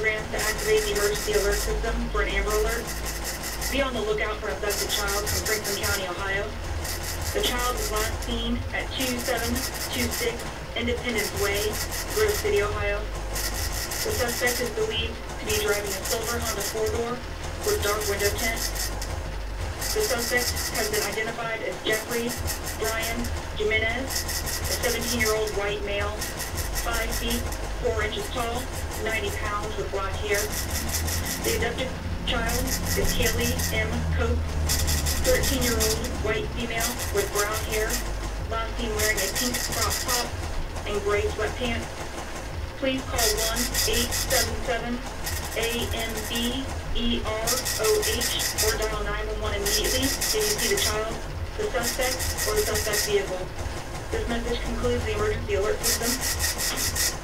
programs to activate the emergency alert system for an Amber Alert. Be on the lookout for an abducted child from Franklin County, Ohio. The child was last seen at 2726 Independence Way, Grove City, Ohio. The suspect is believed to be driving a silver Honda 4-door with dark window tint. The suspect has been identified as Jeffrey Brian Jimenez, a 17-year-old white male, 5 feet 4 inches tall, 90 pounds with black hair. The abducted child is Haley M. Cope, 13-year-old white female with brown hair, last seen wearing a pink crop top and gray sweatpants. Please call 1-877-AMBEROH or dial 911 immediately if you see the child, the suspect, or the suspect vehicle. This message concludes the emergency alert system.